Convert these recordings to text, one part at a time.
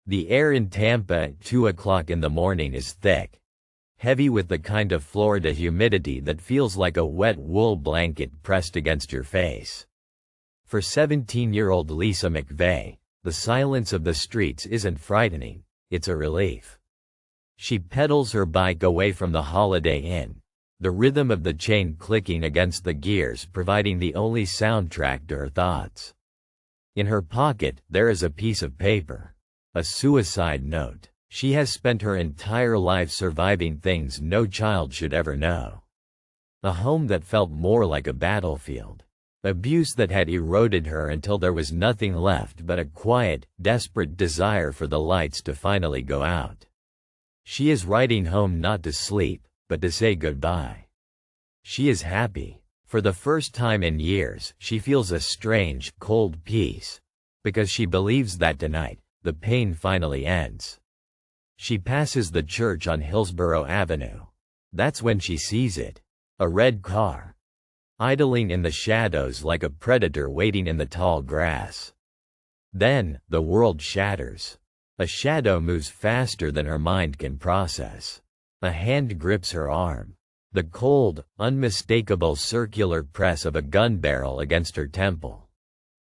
The air in Tampa at 2 o'clock in the morning is thick, heavy with the kind of Florida humidity that feels like a wet wool blanket pressed against your face. For 17-year-old Lisa McVeigh, the silence of the streets isn't frightening, it's a relief. She pedals her bike away from the Holiday Inn, the rhythm of the chain clicking against the gears providing the only soundtrack to her thoughts. In her pocket, there is a piece of paper. A suicide note. She has spent her entire life surviving things no child should ever know. A home that felt more like a battlefield. Abuse that had eroded her until there was nothing left but a quiet, desperate desire for the lights to finally go out. She is riding home not to sleep, but to say goodbye. She is happy. For the first time in years, she feels a strange, cold peace, because she believes that tonight, the pain finally ends. She passes the church on Hillsborough Avenue. That's when she sees it. A red car, idling in the shadows like a predator waiting in the tall grass. Then, the world shatters. A shadow moves faster than her mind can process. A hand grips her arm. The cold, unmistakable circular press of a gun barrel against her temple.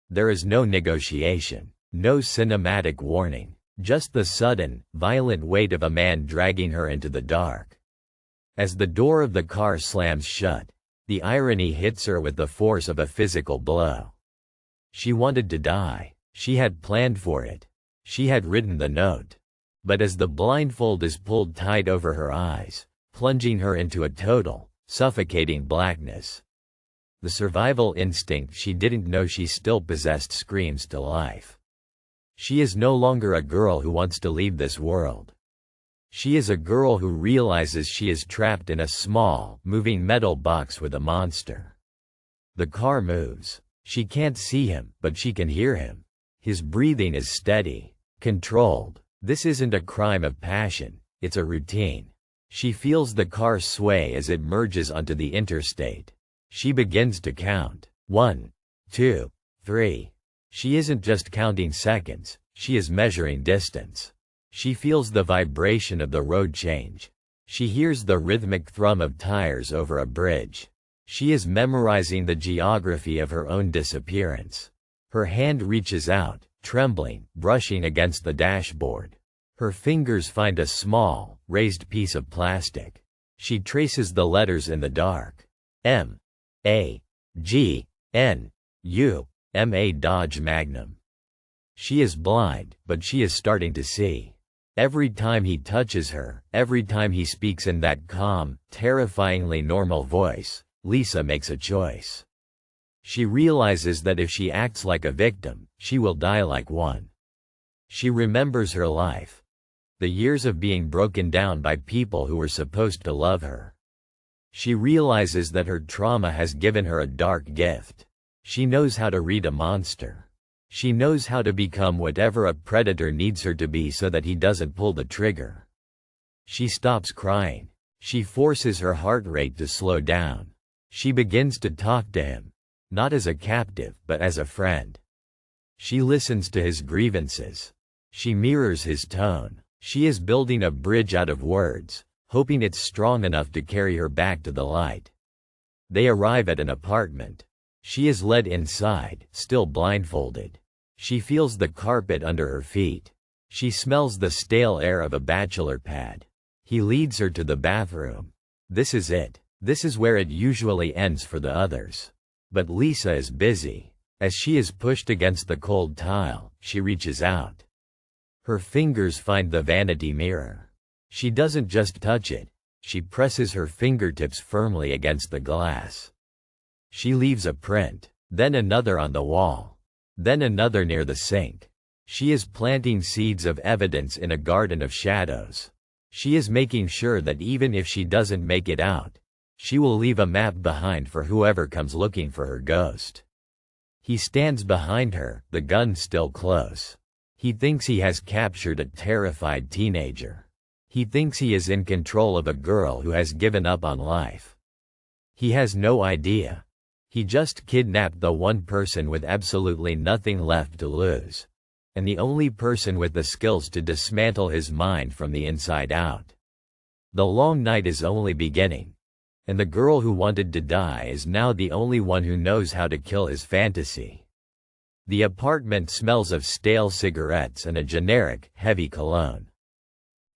There is no negotiation. No cinematic warning, just the sudden, violent weight of a man dragging her into the dark. As the door of the car slams shut, the irony hits her with the force of a physical blow. She wanted to die. She had planned for it. She had written the note. But as the blindfold is pulled tight over her eyes, plunging her into a total, suffocating blackness, the survival instinct she didn't know she still possessed screams to life. She is no longer a girl who wants to leave this world. She is a girl who realizes she is trapped in a small, moving metal box with a monster. The car moves. She can't see him, but she can hear him. His breathing is steady, controlled. This isn't a crime of passion, it's a routine. She feels the car sway as it merges onto the interstate. She begins to count. 1, 2, 3. She isn't just counting seconds, she is measuring distance. She feels the vibration of the road change. She hears the rhythmic thrum of tires over a bridge. She is memorizing the geography of her own disappearance. Her hand reaches out, trembling, brushing against the dashboard. Her fingers find a small, raised piece of plastic. She traces the letters in the dark. M. A. G. N. U. M.A. Dodge Magnum. She is blind, but she is starting to see. Every time he touches her, every time he speaks in that calm, terrifyingly normal voice, Lisa makes a choice. She realizes that if she acts like a victim, she will die like one. She remembers her life. The years of being broken down by people who were supposed to love her. She realizes that her trauma has given her a dark gift. She knows how to read a monster. She knows how to become whatever a predator needs her to be so that he doesn't pull the trigger. She stops crying. She forces her heart rate to slow down. She begins to talk to him, not as a captive but as a friend. She listens to his grievances. She mirrors his tone. She is building a bridge out of words, hoping it's strong enough to carry her back to the light. They arrive at an apartment. She is led inside, still blindfolded. She feels the carpet under her feet. She smells the stale air of a bachelor pad. He leads her to the bathroom. This is it. This is where it usually ends for the others. But Lisa is busy. As she is pushed against the cold tile, she reaches out. Her fingers find the vanity mirror. She doesn't just touch it. She presses her fingertips firmly against the glass. She leaves a print, then another on the wall, then another near the sink. She is planting seeds of evidence in a garden of shadows. She is making sure that even if she doesn't make it out, she will leave a map behind for whoever comes looking for her ghost. He stands behind her, the gun still close. He thinks he has captured a terrified teenager. He thinks he is in control of a girl who has given up on life. He has no idea. He just kidnapped the one person with absolutely nothing left to lose. and the only person with the skills to dismantle his mind from the inside out. The long night is only beginning, and the girl who wanted to die is now the only one who knows how to kill his fantasy. The apartment smells of stale cigarettes and a generic, heavy cologne.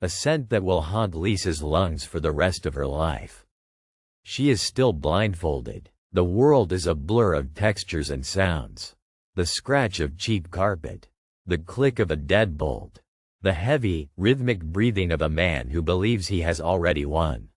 A scent that will haunt Lisa's lungs for the rest of her life. She is still blindfolded. The world is a blur of textures and sounds. The scratch of cheap carpet. The click of a deadbolt. The heavy, rhythmic breathing of a man who believes he has already won.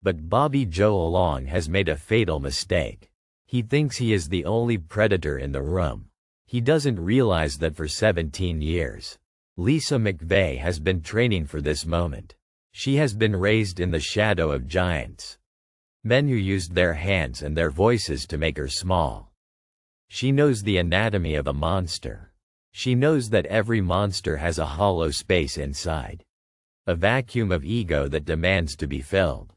But Bobby Joe Long has made a fatal mistake. He thinks he is the only predator in the room. He doesn't realize that for 17 years, Lisa McVeigh has been training for this moment. She has been raised in the shadow of giants. Men who used their hands and their voices to make her small. She knows the anatomy of a monster. She knows that every monster has a hollow space inside. A vacuum of ego that demands to be filled.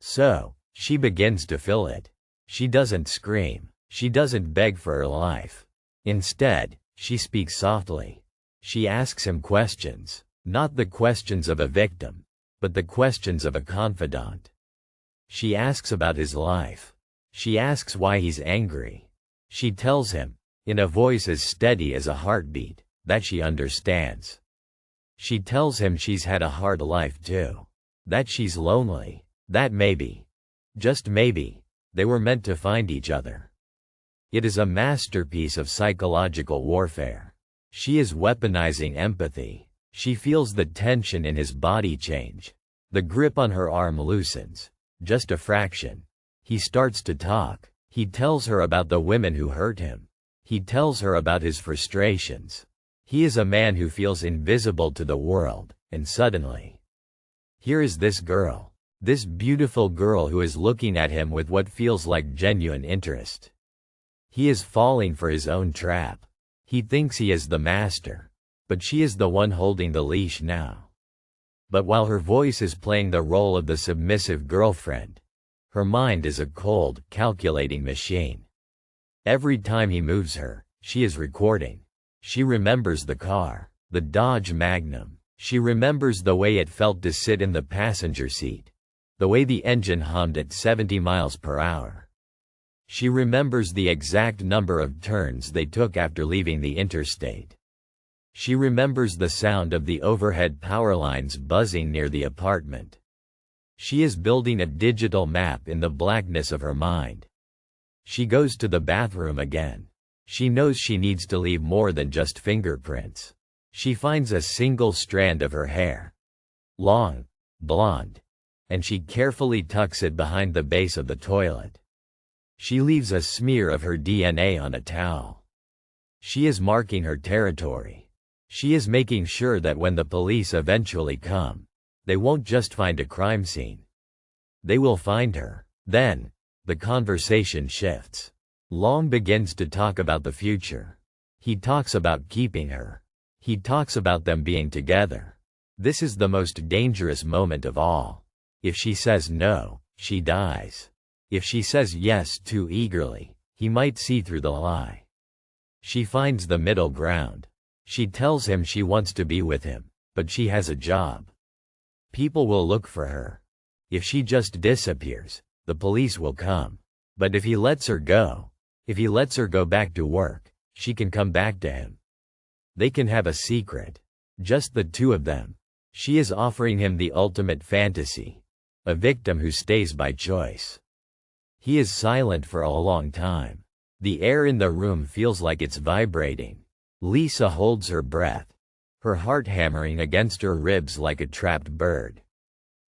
So, she begins to fill it. She doesn't scream. She doesn't beg for her life. Instead, she speaks softly. She asks him questions, not the questions of a victim, but the questions of a confidant. She asks about his life. She asks why he's angry. She tells him, in a voice as steady as a heartbeat, that she understands. She tells him she's had a hard life too. That she's lonely. That maybe, just maybe, they were meant to find each other. It is a masterpiece of psychological warfare. She is weaponizing empathy. She feels the tension in his body change. The grip on her arm loosens. Just a fraction. He starts to talk. He tells her about the women who hurt him. He tells her about his frustrations. He is a man who feels invisible to the world, and suddenly, here is this girl. This beautiful girl who is looking at him with what feels like genuine interest. He is falling for his own trap. He thinks he is the master, but she is the one holding the leash now. But while her voice is playing the role of the submissive girlfriend, her mind is a cold, calculating machine. Every time he moves her, she is recording. She remembers the car, the Dodge Magnum. She remembers the way it felt to sit in the passenger seat, the way the engine hummed at 70 miles per hour. She remembers the exact number of turns they took after leaving the interstate. She remembers the sound of the overhead power lines buzzing near the apartment. She is building a digital map in the blackness of her mind. She goes to the bathroom again. She knows she needs to leave more than just fingerprints. She finds a single strand of her hair. Long, blonde. And she carefully tucks it behind the base of the toilet. She leaves a smear of her DNA on a towel. She is marking her territory. She is making sure that when the police eventually come, they won't just find a crime scene. They will find her. Then, the conversation shifts. Long begins to talk about the future. He talks about keeping her. He talks about them being together. This is the most dangerous moment of all. If she says no, she dies. If she says yes too eagerly, he might see through the lie. She finds the middle ground. She tells him she wants to be with him, but she has a job. People will look for her. If she just disappears, the police will come. But if he lets her go, if he lets her go back to work, she can come back to him. They can have a secret. Just the two of them. She is offering him the ultimate fantasy. A victim who stays by choice. He is silent for a long time. The air in the room feels like it's vibrating. Lisa holds her breath, her heart hammering against her ribs like a trapped bird.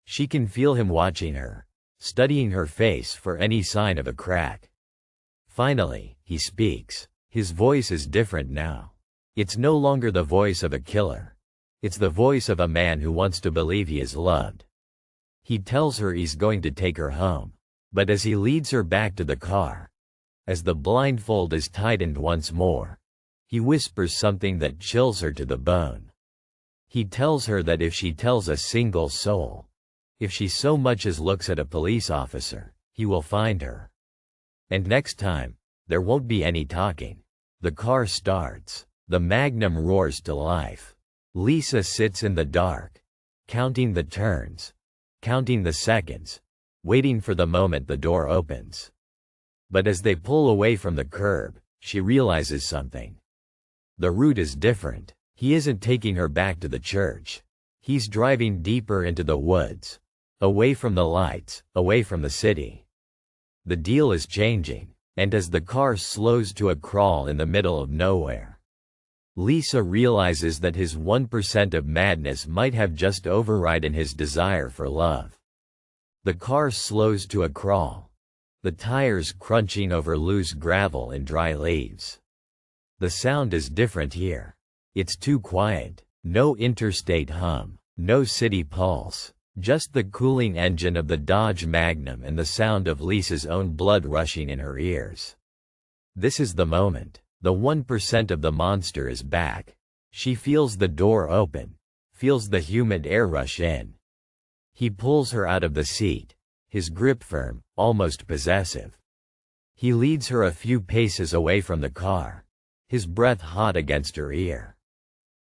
She can feel him watching her, studying her face for any sign of a crack. Finally, he speaks. His voice is different now. It's no longer the voice of a killer. It's the voice of a man who wants to believe he is loved. He tells her he's going to take her home. But as he leads her back to the car, as the blindfold is tightened once more, he whispers something that chills her to the bone. He tells her that if she tells a single soul, if she so much as looks at a police officer, he will find her. And next time, there won't be any talking. The car starts. The Magnum roars to life. Lisa sits in the dark, counting the turns, counting the seconds, waiting for the moment the door opens. But as they pull away from the curb, she realizes something. The route is different. He isn't taking her back to the church. He's driving deeper into the woods, away from the lights, away from the city. The deal is changing, and as the car slows to a crawl in the middle of nowhere, Lisa realizes that his 1% of madness might have just overridden his desire for love. The car slows to a crawl, the tires crunching over loose gravel and dry leaves. The sound is different here. It's too quiet. No interstate hum, no city pulse, just the cooling engine of the Dodge Magnum and the sound of Lisa's own blood rushing in her ears. This is the moment. The 1% of the monster is back. She feels the door open, feels the humid air rush in. He pulls her out of the seat, his grip firm, almost possessive. He leads her a few paces away from the car, his breath hot against her ear.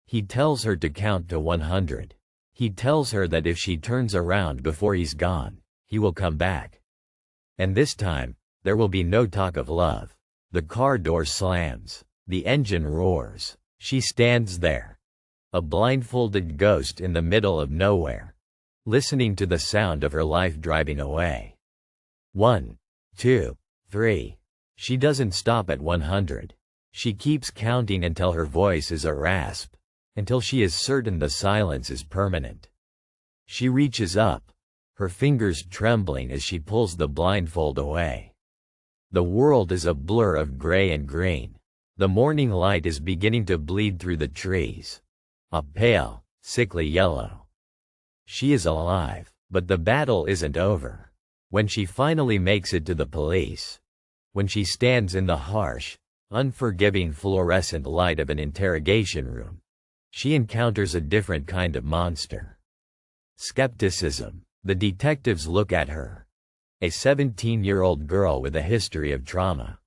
He tells her to count to 100. He tells her that if she turns around before he's gone, he will come back. And this time, there will be no talk of love. The car door slams. The engine roars. She stands there, a blindfolded ghost in the middle of nowhere, listening to the sound of her life driving away. 1, 2, 3. She doesn't stop at 100. She keeps counting until her voice is a rasp, until she is certain the silence is permanent. She reaches up, her fingers trembling as she pulls the blindfold away. The world is a blur of gray and green. The morning light is beginning to bleed through the trees, a pale, sickly yellow. She is alive, but the battle isn't over. When she finally makes it to the police, when she stands in the harsh, unforgiving fluorescent light of an interrogation room, she encounters a different kind of monster. Skepticism. The detectives look at her. A 17-year-old girl with a history of trauma.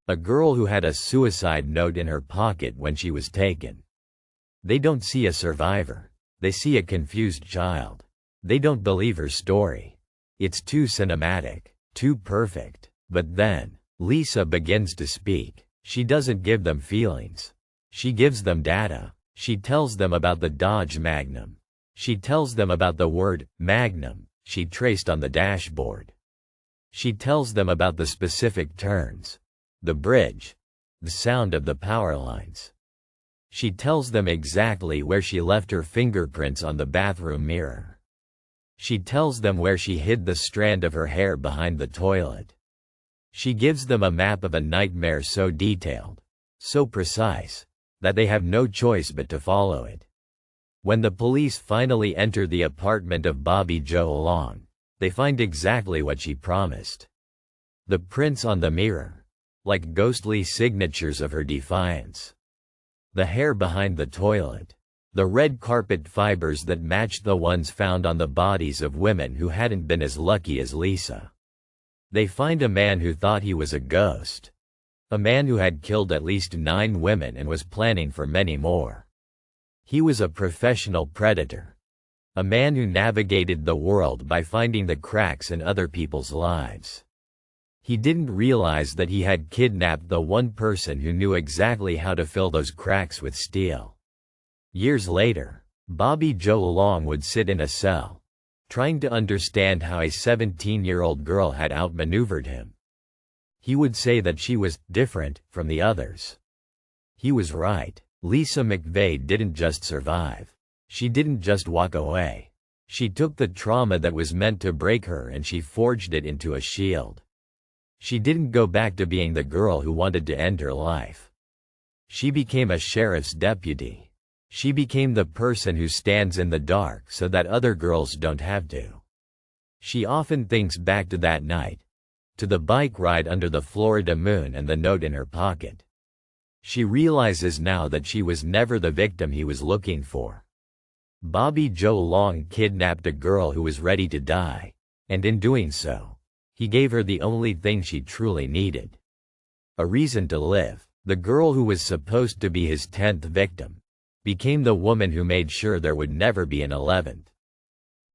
A girl who had a suicide note in her pocket when she was taken. They don't see a survivor. They see a confused child. They don't believe her story. It's too cinematic, too perfect. But then, Lisa begins to speak. She doesn't give them feelings. She gives them data. She tells them about the Dodge Magnum. She tells them about the word Magnum she traced on the dashboard. She tells them about the specific turns, the bridge, the sound of the power lines. She tells them exactly where she left her fingerprints on the bathroom mirror. She tells them where she hid the strand of her hair behind the toilet. She gives them a map of a nightmare so detailed, so precise, that they have no choice but to follow it. When the police finally enter the apartment of Bobby Joe Long, they find exactly what she promised. The prints on the mirror, like ghostly signatures of her defiance. The hair behind the toilet, the red carpet fibers that matched the ones found on the bodies of women who hadn't been as lucky as Lisa. They find a man who thought he was a ghost. A man who had killed at least 9 women and was planning for many more. He was a professional predator. A man who navigated the world by finding the cracks in other people's lives. He didn't realize that he had kidnapped the one person who knew exactly how to fill those cracks with steel. Years later, Bobby Joe Long would sit in a cell, trying to understand how a 17-year-old girl had outmaneuvered him. He would say that she was different from the others. He was right. Lisa McVeigh didn't just survive. She didn't just walk away. She took the trauma that was meant to break her and she forged it into a shield. She didn't go back to being the girl who wanted to end her life. She became a sheriff's deputy. She became the person who stands in the dark so that other girls don't have to. She often thinks back to that night, to the bike ride under the Florida moon and the note in her pocket. She realizes now that she was never the victim he was looking for. Bobby Joe Long kidnapped a girl who was ready to die, and in doing so, he gave her the only thing she truly needed. A reason to live. The girl who was supposed to be his 10th victim became the woman who made sure there would never be an 11th.